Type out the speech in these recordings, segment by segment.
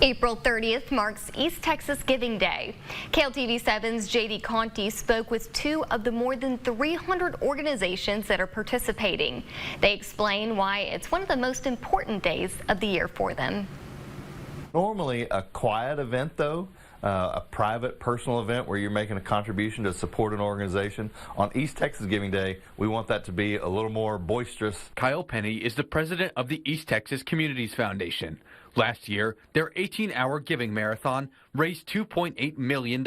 April 30th marks East Texas Giving Day. KLTV7's JD Conti spoke with two of the more than 300 organizations that are participating. They explain why it's one of the most important days of the year for them. Normally a quiet event though, a private personal event where you're making a contribution to support an organization. On East Texas Giving Day, we want that to be a little more boisterous. Kyle Penney is the president of the East Texas Communities Foundation. Last year, their 18-hour giving marathon raised $2.8 million.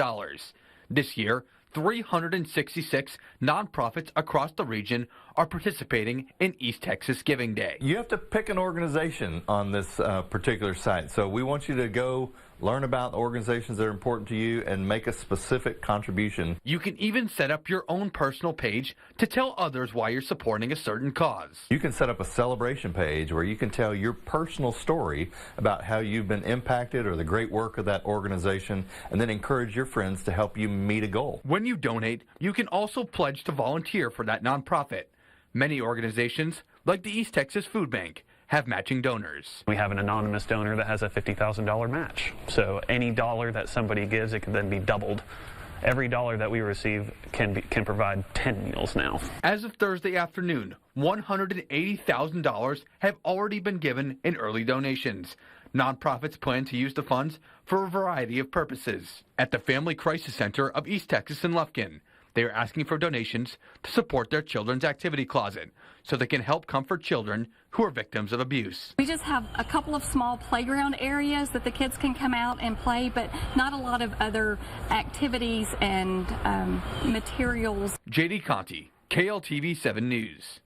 This year, 366 nonprofits across the region are participating in East Texas Giving Day. You have to pick an organization on this particular site. So we want you to go learn about organizations that are important to you and make a specific contribution. You can even set up your own personal page to tell others why you're supporting a certain cause. You can set up a celebration page where you can tell your personal story about how you've been impacted or the great work of that organization, and then encourage your friends to help you meet a goal. When you donate, you can also pledge to volunteer for that nonprofit. Many organizations, like the East Texas Food Bank, have matching donors. We have an anonymous donor that has a $50,000 match. So any dollar that somebody gives, it can then be doubled. Every dollar that we receive can provide 10 meals now. As of Thursday afternoon, $180,000 have already been given in early donations. Nonprofits plan to use the funds for a variety of purposes. At the Family Crisis Center of East Texas in Lufkin, they are asking for donations to support their children's activity closet so they can help comfort children who are victims of abuse. We just have a couple of small playground areas that the kids can come out and play, but not a lot of other activities and materials. JD Conti, KLTV 7 News.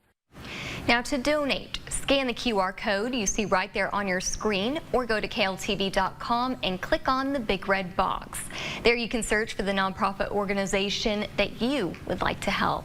Now to donate, scan the QR code you see right there on your screen or go to kltv.com and click on the big red box. There you can search for the nonprofit organization that you would like to help.